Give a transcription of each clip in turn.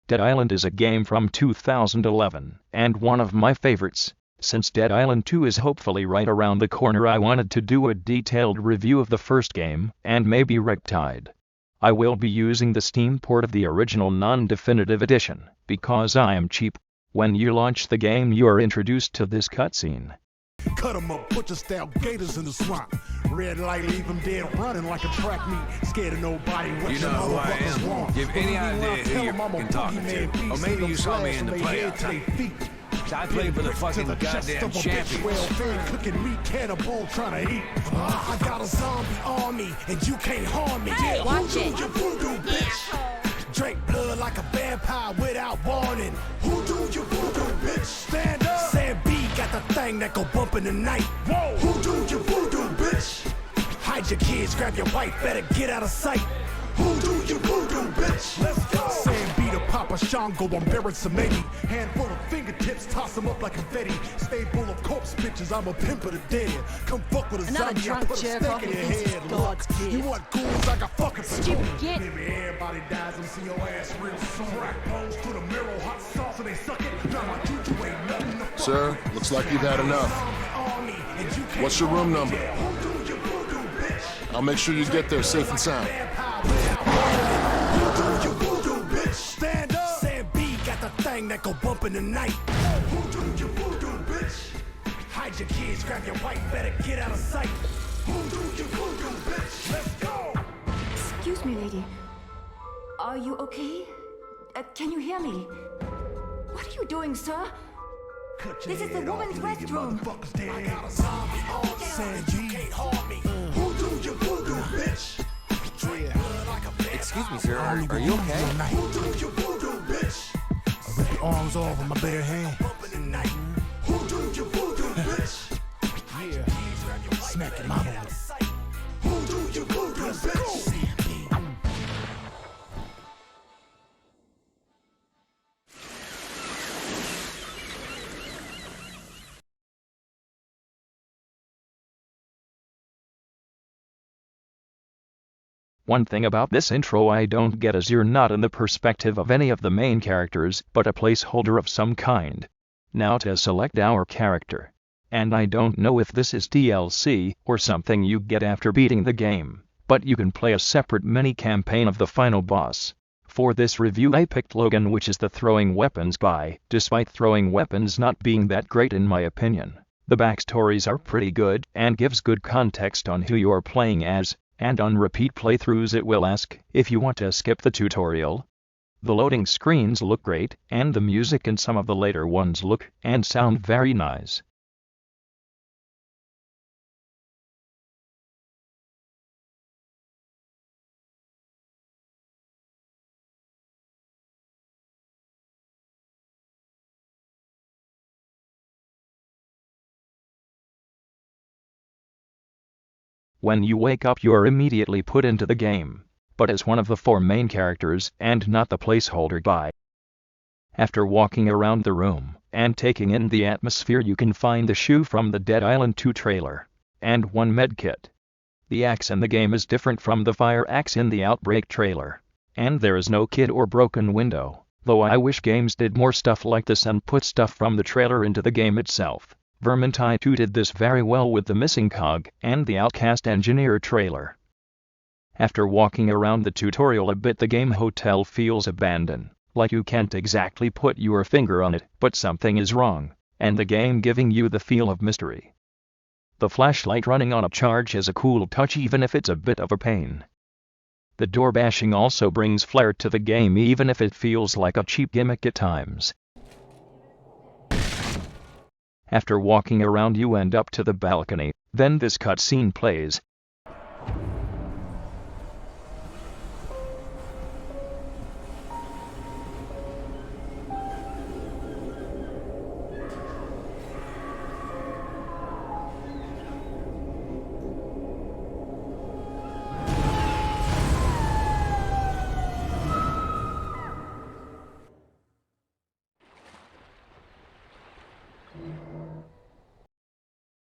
Dead Island is a game from 2011, and one of my favorites. Since Dead Island 2 is hopefully right around the corner, I wanted to do a detailed review of the first game, and maybe Riptide. I will be using the Steam port of the original non-definitive edition, because I am cheap. When you launch the game, you are introduced to this cutscene. Cut 'em up, butcher style gators in the swamp. Red light, leave them dead running like a track meet. Scared of nobody. You know who I am. Give any idea who you're fucking talking to. Or maybe you saw me in the playoffs. I played for the fucking goddamn champions. Cooking meat, cannibal trying to eat. I got a zombie army, and you can't harm me. Hey, watch it. You voodoo bitch. Drink blood like a vampire without warning. Who do you voodoo bitch? Stand up. Sam B got the thing that go bump in the night. Whoa. Who do you voodoo bitch? Hide your kids, grab your wife, better get out of sight. Who do you voodoo bitch? Let's go. Sam B to Papa Shango, I'm buried some 80. Handful of fingertips, toss them up like confetti. Stay full of corpse bitches, I'm a pimp of the dead. Come fuck with a Another zombie, I drunk put a jerk stick off in your who thinks head. he's Look, God's kid. you want ghouls, I got fucking Stupid git. Maybe everybody dies and see your ass real soon. Crack bones to the mirror, hot sauce and they suck it. Now my juju ain't nothing to fuck. Sir, looks like you've had enough. What's your room number? I'll make sure you get there safe and sound. Stand up. Sam B got the thing that go bump in the night. Who do you voodoo bitch? Hide your kids, grab your wife, better get out of sight. Who do you voodoo bitch? Let's go. Excuse me, lady. Are you okay? Can you hear me? What are you doing, sir? This is the woman's restroom. I got a zombie on Sam B can't harm me. Who do you voodoo bitch? Excuse me, sir. Are you okay? Who do you voodoo bitch? I rip your arms off with my bare hand. Who do you voodoo bitch? Yeah. Smack your mama with it. Who do you voodoo bitch? One thing about this intro I don't get is you're not in the perspective of any of the main characters, but a placeholder of some kind. Now to select our character. And I don't know if this is DLC, or something you get after beating the game, but you can play a separate mini-campaign of the final boss. For this review I picked Logan, which is the throwing weapons guy, despite throwing weapons not being that great in my opinion. The backstories are pretty good, and gives good context on who you're playing as. And on repeat playthroughs it will ask if you want to skip the tutorial. The loading screens look great, and the music in some of the later ones look and sound very nice. When you wake up you are immediately put into the game, but as one of the 4 main characters and not the placeholder guy. After walking around the room and taking in the atmosphere you can find the shoe from the Dead Island 2 trailer, and 1 medkit. The axe in the game is different from the fire axe in the Outbreak trailer, and there is no kid or broken window, though I wish games did more stuff like this and put stuff from the trailer into the game itself. Vermintide 2 did this very well with the missing cog and the Outcast Engineer trailer. After walking around the tutorial a bit the game hotel feels abandoned, like you can't exactly put your finger on it, but something is wrong, and the game giving you the feel of mystery. The flashlight running on a charge is a cool touch even if it's a bit of a pain. The door bashing also brings flair to the game even if it feels like a cheap gimmick at times. After walking around you end up to the balcony, then this cutscene plays.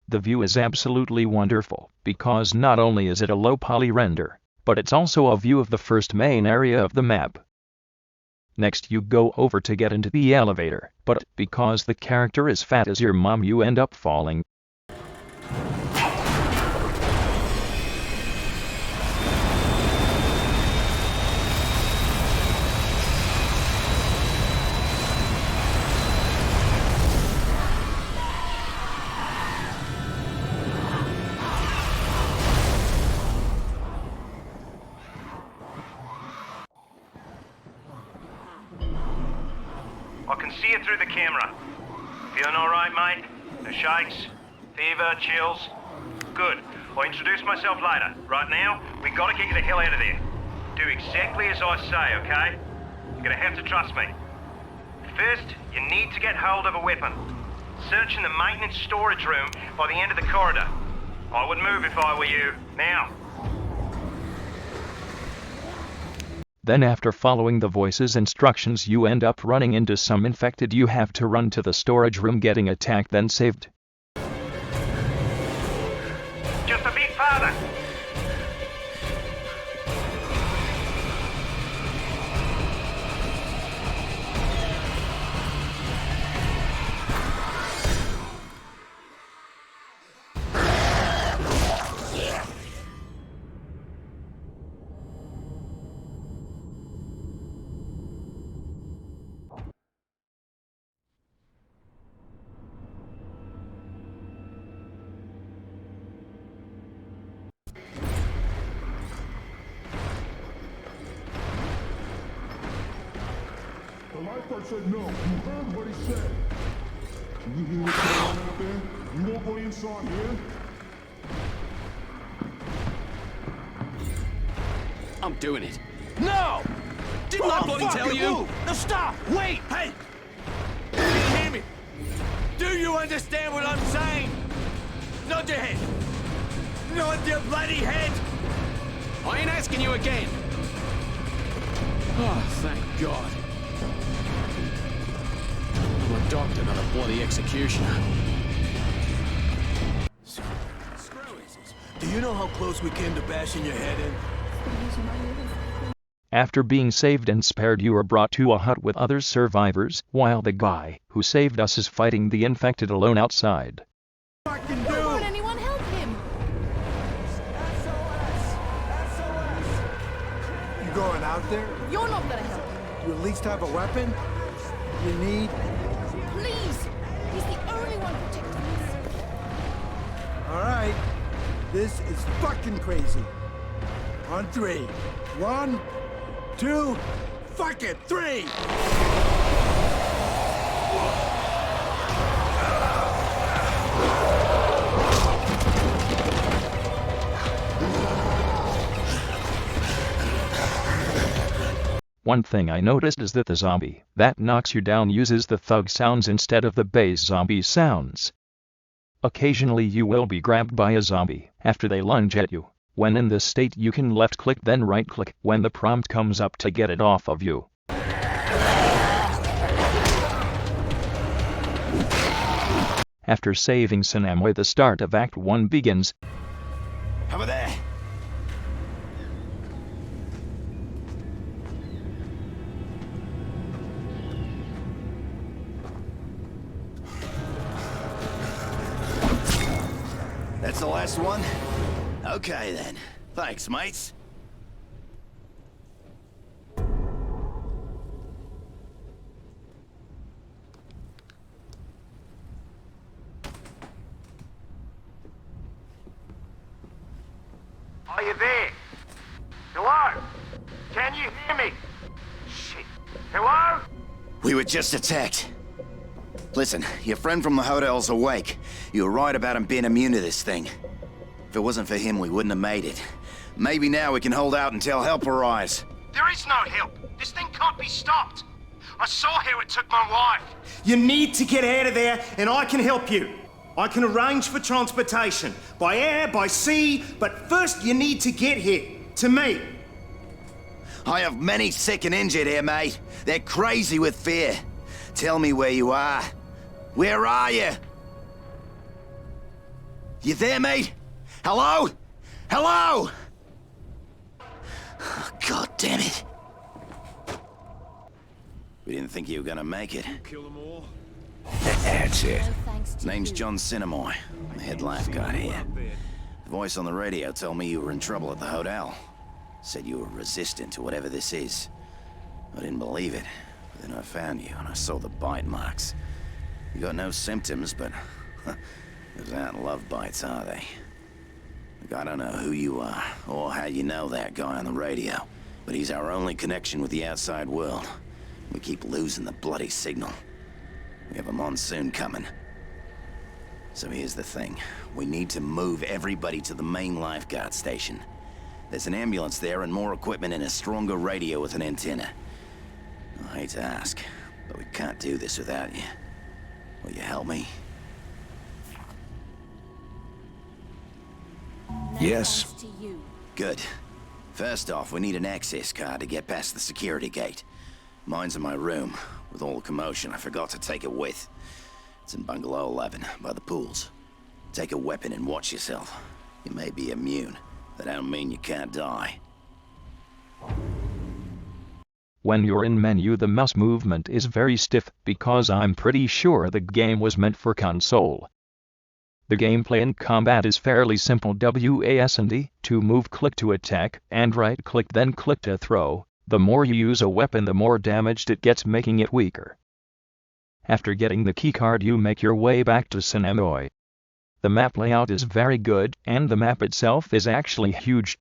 The view is absolutely wonderful, because not only is it a low poly render, but it's also a view of the first main area of the map. Next you go over to get into the elevator, but because the character is fat as your mom you end up falling. I can see you through the camera. Feeling alright, mate? No shakes? Fever? Chills? Good. I'll introduce myself later. Right now, we gotta get you the hell out of there. Do exactly as I say, okay? You're gonna have to trust me. First, you need to get hold of a weapon. Search in the maintenance storage room by the end of the corridor. I would move if I were you. Now. Then after following the voice's instructions you end up running into some infected. You have to run to the storage room, getting attacked then saved. Just a bit farther. The lifeguard said no. You heard what he said. Can you hear what's going on out there? You won't go inside here? I'm doing it. No! Didn't I bloody tell you? No, stop! Wait! Hey! You can hear me? Do you understand what I'm saying? Nod your head! Nod your bloody head! I ain't asking you again. Oh, thank God. I'm a doctor, not a bloody executioner. Do you know how close we came to bashing your head in? After being saved and spared you are brought to a hut with other survivors, while the guy who saved us is fighting the infected alone outside. Why won't anyone help him? You going out there? You're not gonna help him. You at least have a weapon? You need... Please! He's the only one protecting us. All right. This is fucking crazy. On 3. 1, 2, fuck it, 3! One thing I noticed is that the zombie that knocks you down uses the thug sounds instead of the bass zombie sounds. Occasionally you will be grabbed by a zombie after they lunge at you. When in this state you can left click then right click when the prompt comes up to get it off of you. After saving Sinamwe, the start of Act 1 begins. Over there! That's the last one? Okay then. Thanks, mates. Are you there? Hello? Can you hear me? Shit. Hello? We were just attacked. Listen, your friend from the hotel's awake. You were right about him being immune to this thing. If it wasn't for him, we wouldn't have made it. Maybe now we can hold out until help arrives. There is no help. This thing can't be stopped. I saw how it took my wife. You need to get out of there, and I can help you. I can arrange for transportation, by air, by sea, but first you need to get here, to me. I have many sick and injured here, mate. They're crazy with fear. Tell me where you are. Where are you? You there, mate? Hello? Hello? Oh, God damn it. We didn't think you were gonna make it. Kill them all. That's it. No thanks to Name's you. John Cinemoy. I'm the head lifeguard here. The voice on the radio told me you were in trouble at the hotel. Said you were resistant to whatever this is. I didn't believe it, but then I found you and I saw the bite marks. You got no symptoms, but those aren't love bites, are they? Look, I don't know who you are or how you know that guy on the radio, but he's our only connection with the outside world. We keep losing the bloody signal. We have a monsoon coming. So here's the thing. We need to move everybody to the main lifeguard station. There's an ambulance there and more equipment and a stronger radio with an antenna. I hate to ask, but we can't do this without you. Will you help me? No Yes. thanks to you. Good. First off, we need an access card to get past the security gate. Mine's in my room. With all the commotion, I forgot to take it with. It's in Bungalow 11, by the pools. Take a weapon and watch yourself. You may be immune. That don't mean you can't die. When you're in menu, the mouse movement is very stiff because I'm pretty sure the game was meant for console. The gameplay in combat is fairly simple. WASD to move, click to attack, and right click then click to throw. The more you use a weapon, the more damaged it gets, making it weaker. After getting the keycard, you make your way back to Cinemoy. The map layout is very good, and the map itself is actually huge.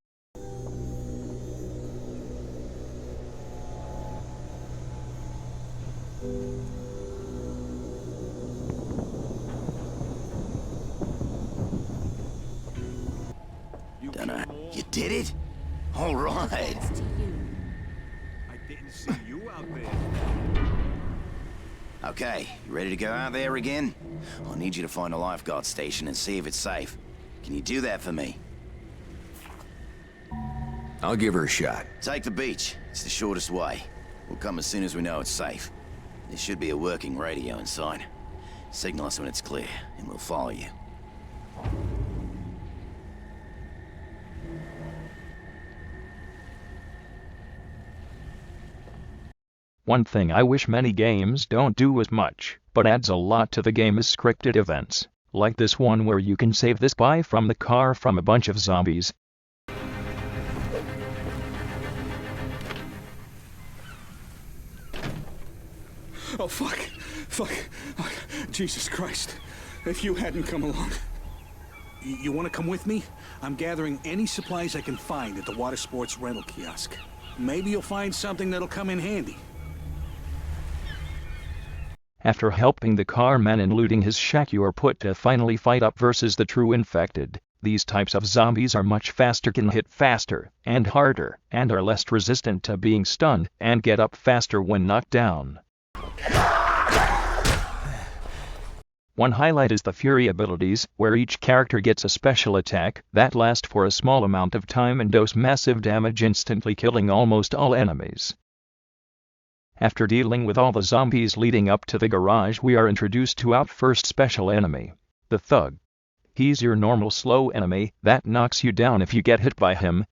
Dunno. You did it? All right. Thanks to you. I didn't see you out there. Okay, you ready to go out there again? I need you to find a lifeguard station and see if it's safe. Can you do that for me? I'll give her a shot. Take the beach. It's the shortest way. We'll come as soon as we know it's safe. There should be a working radio inside. Signal us when it's clear, and we'll follow you. One thing I wish many games don't do as much, but adds a lot to the game, is scripted events, like this one where you can save this guy from the car from a bunch of zombies. Oh, fuck. Fuck. Oh, Jesus Christ. If you hadn't come along. You want to come with me? I'm gathering any supplies I can find at the water sports rental kiosk. Maybe you'll find something that'll come in handy. After helping the carman and looting his shack, you are put to finally fight up versus the true infected. These types of zombies are much faster, can hit faster and harder, and are less resistant to being stunned, and get up faster when knocked down. One highlight is the Fury abilities, where each character gets a special attack that lasts for a small amount of time and does massive damage, instantly killing almost all enemies. After dealing with all the zombies leading up to the garage, we are introduced to our first special enemy, the Thug. He's your normal slow enemy that knocks you down if you get hit by him.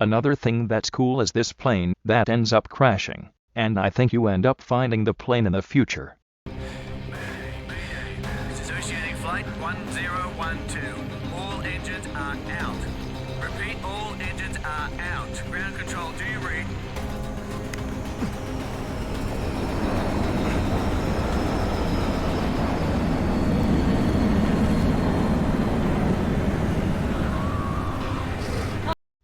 Another thing that's cool is this plane that ends up crashing, and I think you end up finding the plane in the future. Associating flight 1012. All engines are out. Repeat, all engines are out. Ground control, do you read?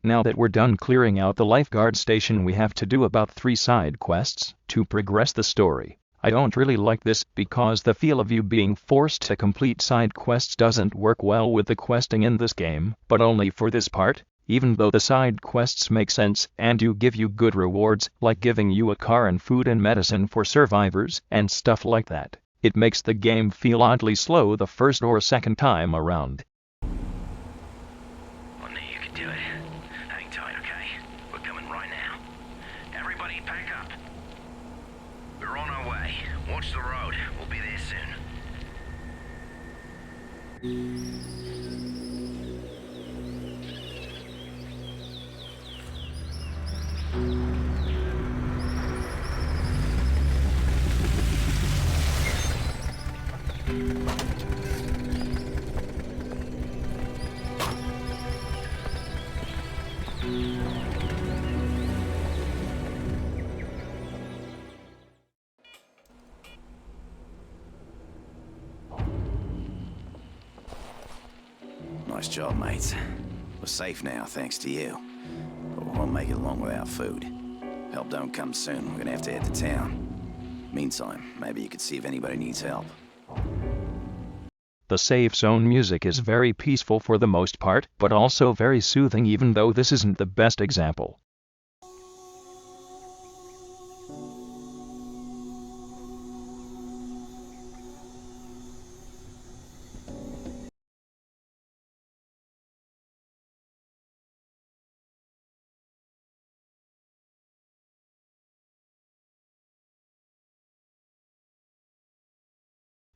Now that we're done clearing out the lifeguard station, we have to do about 3 side quests to progress the story. I don't really like this because the feel of you being forced to complete side quests doesn't work well with the questing in this game, but only for this part, even though the side quests make sense and do give you good rewards, like giving you a car and food and medicine for survivors and stuff like that. It makes the game feel oddly slow the first or second time around. I knew you could do it. Hang tight, okay? We're coming right now. Everybody pack up. We're on our way. Watch the road. We'll be there soon. Nice job, mates. We're safe now, thanks to you. But we won't make it long without food. Help don't come soon, we're gonna have to head to town. Meantime, maybe you could see if anybody needs help. The safe zone music is very peaceful for the most part, but also very soothing even though this isn't the best example.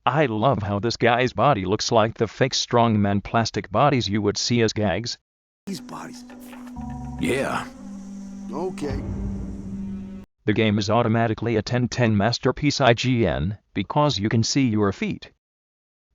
I love how this guy's body looks like the fake strongman plastic bodies you would see as gags. These bodies. Yeah. Okay. The game is automatically a 10/10 masterpiece IGN, because you can see your feet.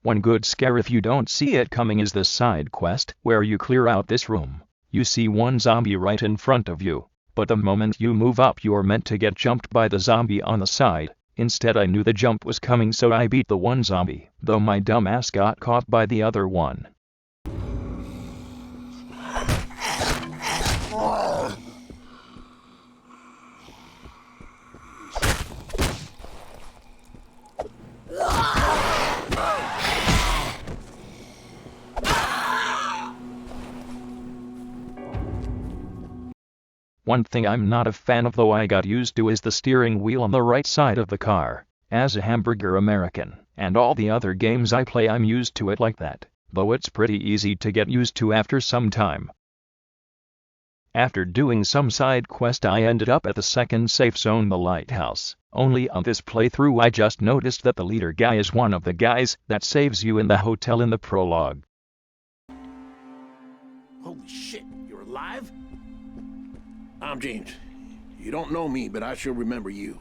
One good scare if you don't see it coming is this side quest, where you clear out this room. You see one zombie right in front of you, but the moment you move up you're meant to get jumped by the zombie on the side. Instead I knew the jump was coming so I beat the one zombie, though my dumb ass got caught by the other one. One thing I'm not a fan of though I got used to is the steering wheel on the right side of the car. As a hamburger American, and all the other games I play I'm used to it like that, though it's pretty easy to get used to after some time. After doing some side quest I ended up at the second safe zone, the Lighthouse. Only on this playthrough I just noticed that the leader guy is one of the guys that saves you in the hotel in the prologue. Holy shit, you're alive? I'm James. You don't know me, but I sure remember you.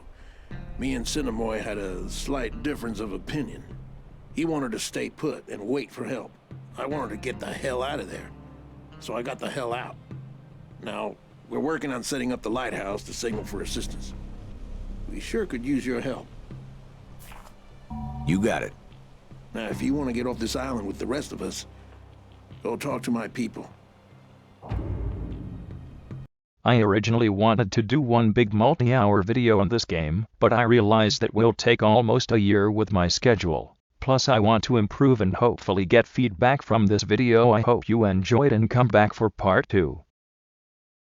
Me and Cinemoy had a slight difference of opinion. He wanted to stay put and wait for help. I wanted to get the hell out of there. So I got the hell out. Now, we're working on setting up the Lighthouse to signal for assistance. We sure could use your help. You got it. Now, if you want to get off this island with the rest of us, go talk to my people. I originally wanted to do one big multi-hour video on this game, but I realized that will take almost a year with my schedule. Plus I want to improve and hopefully get feedback from this video. I hope you enjoyed and come back for part 2.